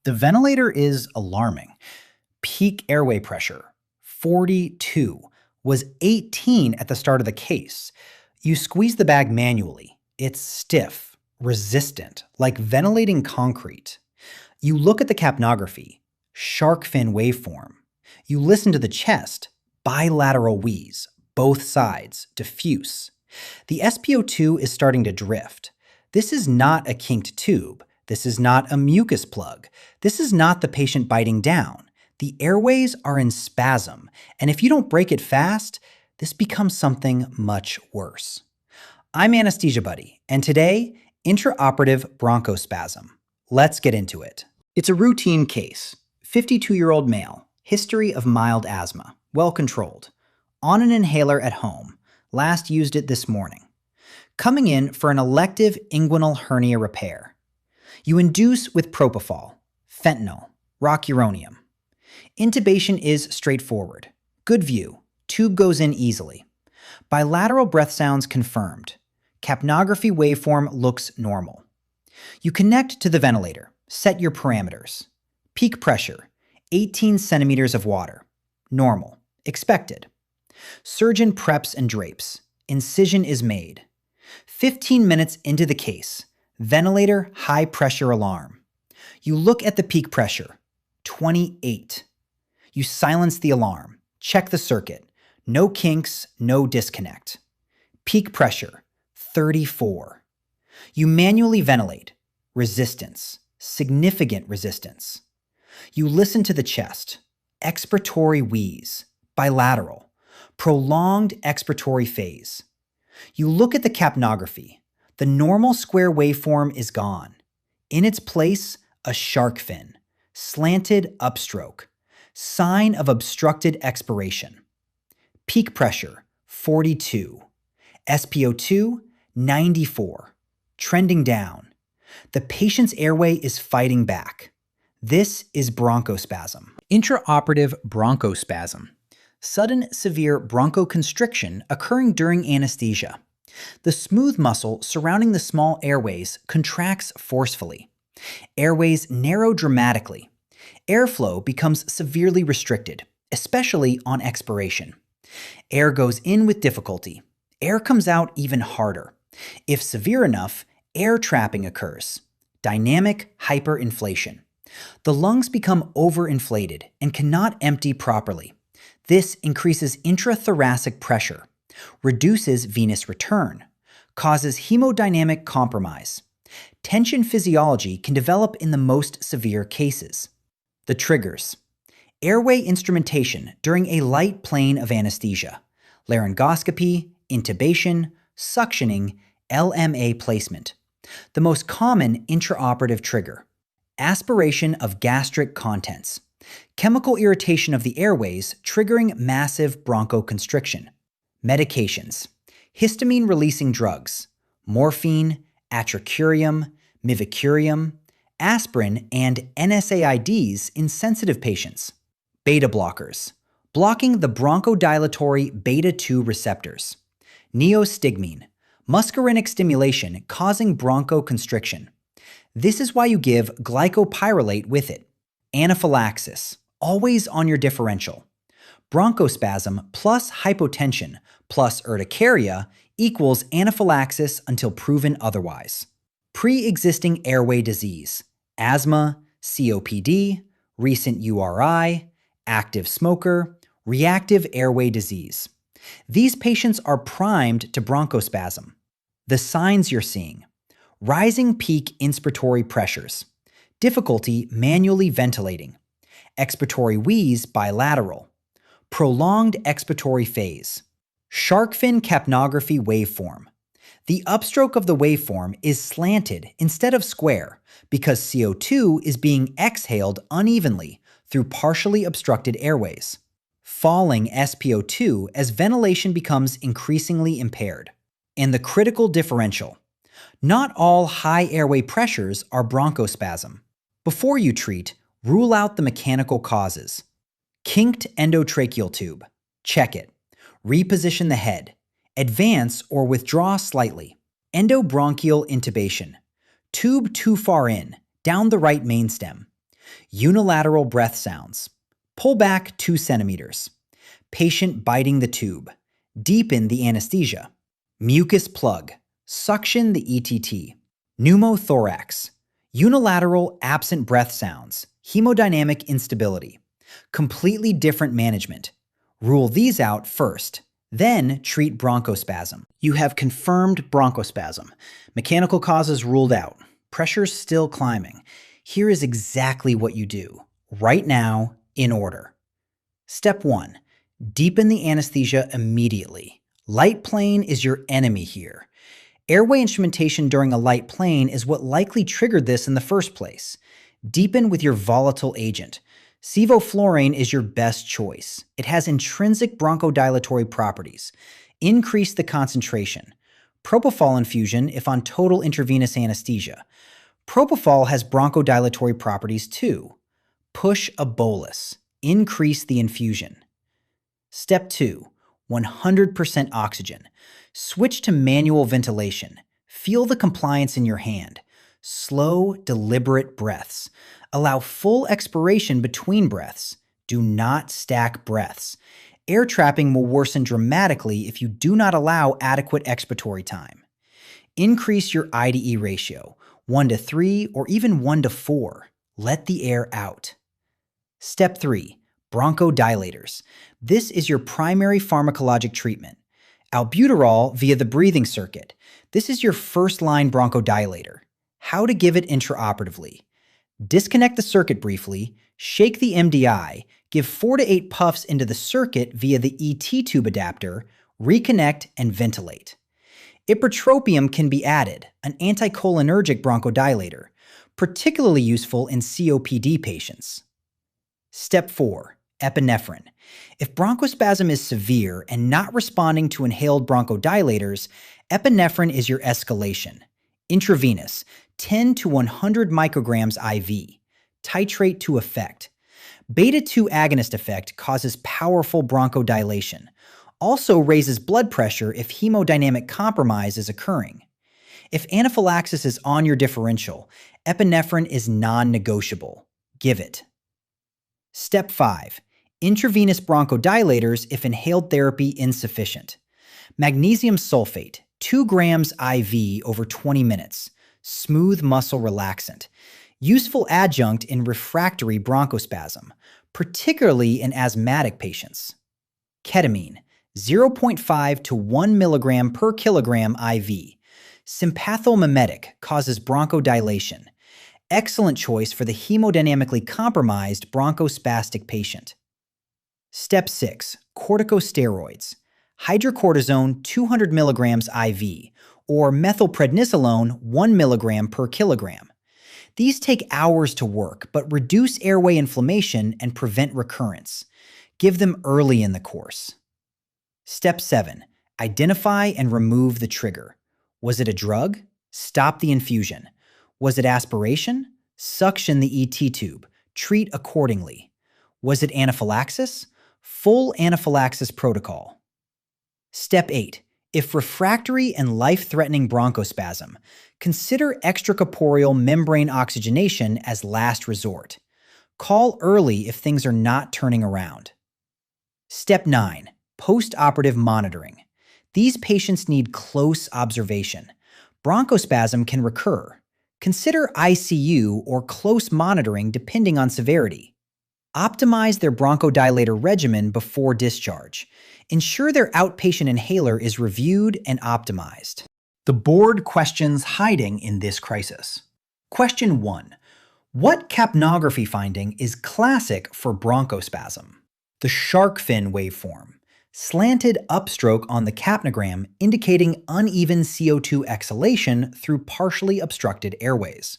The ventilator is alarming. Peak airway pressure, 42, was 18 at the start of the case. You squeeze the bag manually. It's stiff, resistant, like ventilating concrete. You look at the capnography, shark fin waveform. You listen to the chest, bilateral wheeze, both sides, diffuse. The SpO2 is starting to drift. This is not a kinked tube. This is not a mucus plug. This is not the patient biting down. The airways are in spasm, and if you don't break it fast, this becomes something much worse. I'm Anesthesia Buddy, and today, intraoperative bronchospasm. Let's get into it. It's a routine case. 52-year-old male, history of mild asthma, well controlled. On an inhaler at home, last used it this morning. Coming in for an elective inguinal hernia repair. You induce with propofol, fentanyl, rocuronium. Intubation is straightforward. Good view. Tube goes in easily. Bilateral breath sounds confirmed. Capnography waveform looks normal. You connect to the ventilator. Set your parameters. Peak pressure, 18 centimeters of water. Normal. Expected. Surgeon preps and drapes. Incision is made. 15 minutes into the case. Ventilator high pressure alarm. You look at the peak pressure, 28. You silence the alarm. Check the circuit. No kinks, no disconnect. Peak pressure, 34. You manually ventilate. Resistance, significant resistance. You listen to the chest. Expiratory wheeze, bilateral, prolonged expiratory phase. You look at the capnography. The normal square waveform is gone. In its place, a shark fin, slanted upstroke, sign of obstructed expiration. Peak pressure, 42. SpO2, 94. Trending down. The patient's airway is fighting back. This is bronchospasm. Intraoperative bronchospasm. Sudden severe bronchoconstriction occurring during anesthesia. The smooth muscle surrounding the small airways contracts forcefully. Airways narrow dramatically. Airflow becomes severely restricted, especially on expiration. Air goes in with difficulty. Air comes out even harder. If severe enough, air trapping occurs. Dynamic hyperinflation. The lungs become overinflated and cannot empty properly. This increases intrathoracic pressure, reduces venous return, causes hemodynamic compromise. Tension physiology can develop in the most severe cases. The triggers: airway instrumentation during a light plane of anesthesia, laryngoscopy, intubation, suctioning, LMA placement. The most common intraoperative trigger: aspiration of gastric contents, chemical irritation of the airways triggering massive bronchoconstriction. Medications: histamine-releasing drugs, morphine, atracurium, mivacurium, aspirin, and NSAIDs in sensitive patients. Beta blockers, blocking the bronchodilatory beta-2 receptors. Neostigmine, muscarinic stimulation causing bronchoconstriction. This is why you give glycopyrrolate with it. Anaphylaxis, always on your differential. Bronchospasm plus hypotension plus urticaria equals anaphylaxis until proven otherwise. Pre-existing airway disease, asthma, COPD, recent URI, active smoker, reactive airway disease. These patients are primed to bronchospasm. The signs you're seeing: rising peak inspiratory pressures, difficulty manually ventilating, expiratory wheeze bilateral, prolonged expiratory phase, shark fin capnography waveform. The upstroke of the waveform is slanted instead of square because CO2 is being exhaled unevenly through partially obstructed airways. Falling SpO2 as ventilation becomes increasingly impaired. And the critical differential: not all high airway pressures are bronchospasm. Before you treat, rule out the mechanical causes. Kinked endotracheal tube. Check it. Reposition the head. Advance or withdraw slightly. Endobronchial intubation. Tube too far in, down the right mainstem. Unilateral breath sounds. Pull back 2 centimeters. Patient biting the tube. Deepen the anesthesia. Mucus plug. Suction the ETT. Pneumothorax. Unilateral absent breath sounds. Hemodynamic instability. Completely different management. Rule these out first. Then treat bronchospasm. You have confirmed bronchospasm. Mechanical causes ruled out. Pressure's still climbing. Here is exactly what you do. Right now, in order. Step 1. Deepen the anesthesia immediately. Light plane is your enemy here. Airway instrumentation during a light plane is what likely triggered this in the first place. Deepen with your volatile agent. Sevoflurane is your best choice. It has intrinsic bronchodilatory properties. Increase the concentration. Propofol infusion if on total intravenous anesthesia. Propofol has bronchodilatory properties too. Push a bolus. Increase the infusion. Step 2. 100% oxygen. Switch to manual ventilation. Feel the compliance in your hand. Slow, deliberate breaths. Allow full expiration between breaths. Do not stack breaths. Air trapping will worsen dramatically if you do not allow adequate expiratory time. Increase your IDE ratio, 1:3 or even 1:4. Let the air out. Step 3. Bronchodilators. This is your primary pharmacologic treatment. Albuterol via the breathing circuit. This is your first-line bronchodilator. How to give it intraoperatively. Disconnect the circuit briefly, shake the MDI, give 4 to 8 puffs into the circuit via the ET tube adapter, reconnect, and ventilate. Ipratropium can be added, an anticholinergic bronchodilator, particularly useful in COPD patients. Step 4. Epinephrine. If bronchospasm is severe and not responding to inhaled bronchodilators, epinephrine is your escalation. Intravenous, 10 to 100 micrograms IV. Titrate to effect. Beta-2 agonist effect causes powerful bronchodilation. Also raises blood pressure if hemodynamic compromise is occurring. If anaphylaxis is on your differential, epinephrine is non-negotiable. Give it. Step 5. Intravenous bronchodilators if inhaled therapy insufficient. Magnesium sulfate, 2 grams IV over 20 minutes. Smooth muscle relaxant. Useful adjunct in refractory bronchospasm, particularly in asthmatic patients. Ketamine, 0.5 to 1 milligram per kilogram IV. Sympathomimetic, causes bronchodilation. Excellent choice for the hemodynamically compromised bronchospastic patient. Step 6. Corticosteroids. Hydrocortisone 200 milligrams IV, or methylprednisolone 1 milligram per kilogram. These take hours to work, but reduce airway inflammation and prevent recurrence. Give them early in the course. Step 7. Identify and remove the trigger. Was it a drug? Stop the infusion. Was it aspiration? Suction the ET tube. Treat accordingly. Was it anaphylaxis? Full anaphylaxis protocol. Step 8. If refractory and life-threatening bronchospasm, consider extracorporeal membrane oxygenation as last resort. Call early if things are not turning around. Step 9. Post-operative monitoring. These patients need close observation. Bronchospasm can recur. Consider ICU or close monitoring depending on severity. Optimize their bronchodilator regimen before discharge. Ensure their outpatient inhaler is reviewed and optimized. The board questions hiding in this crisis. Question 1. What capnography finding is classic for bronchospasm? The shark fin waveform. Slanted upstroke on the capnogram indicating uneven CO2 exhalation through partially obstructed airways.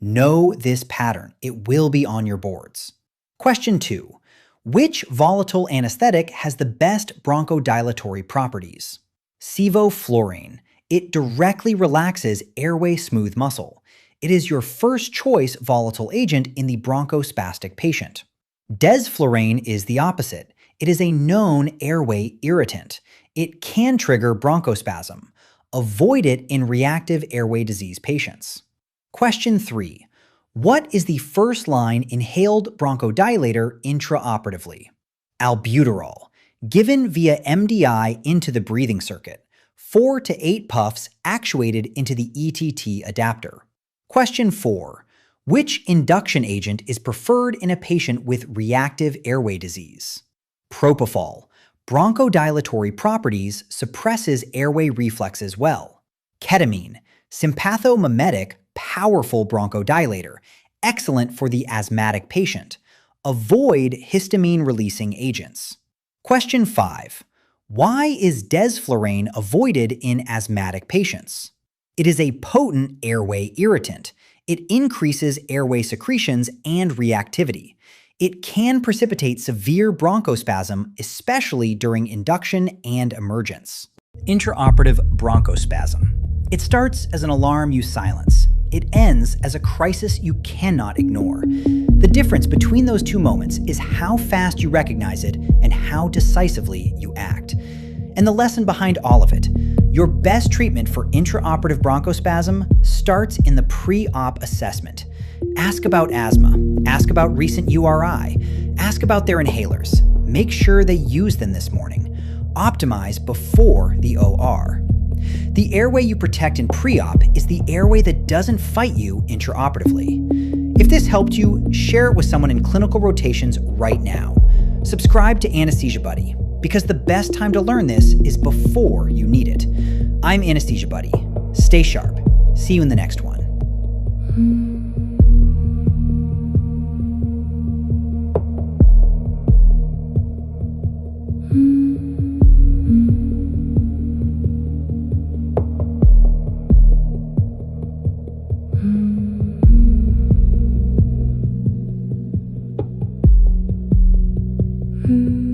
Know this pattern. It will be on your boards. Question 2. Which volatile anesthetic has the best bronchodilatory properties? Sevoflurane. It directly relaxes airway smooth muscle. It is your first choice volatile agent in the bronchospastic patient. Desflurane is the opposite. It is a known airway irritant. It can trigger bronchospasm. Avoid it in reactive airway disease patients. Question 3. What is the first-line inhaled bronchodilator intraoperatively? Albuterol, given via MDI into the breathing circuit, 4 to 8 puffs actuated into the ETT adapter. Question 4. Which induction agent is preferred in a patient with reactive airway disease? Propofol, bronchodilatory properties, suppresses airway reflexes well. Ketamine, sympathomimetic, powerful bronchodilator, excellent for the asthmatic patient. Avoid histamine-releasing agents. Question 5. Why is desflurane avoided in asthmatic patients? It is a potent airway irritant. It increases airway secretions and reactivity. It can precipitate severe bronchospasm, especially during induction and emergence. Intraoperative bronchospasm. It starts as an alarm you silence. It ends as a crisis you cannot ignore. The difference between those two moments is how fast you recognize it and how decisively you act. And the lesson behind all of it: your best treatment for intraoperative bronchospasm starts in the pre-op assessment. Ask about asthma, ask about recent URI, ask about their inhalers. Make sure they use them this morning. Optimize before the OR. The airway you protect in pre-op is the airway that doesn't fight you intraoperatively. If this helped you, share it with someone in clinical rotations right now. Subscribe to Anesthesia Buddy, because the best time to learn this is before you need it. I'm Anesthesia Buddy. Stay sharp. See you in the next one.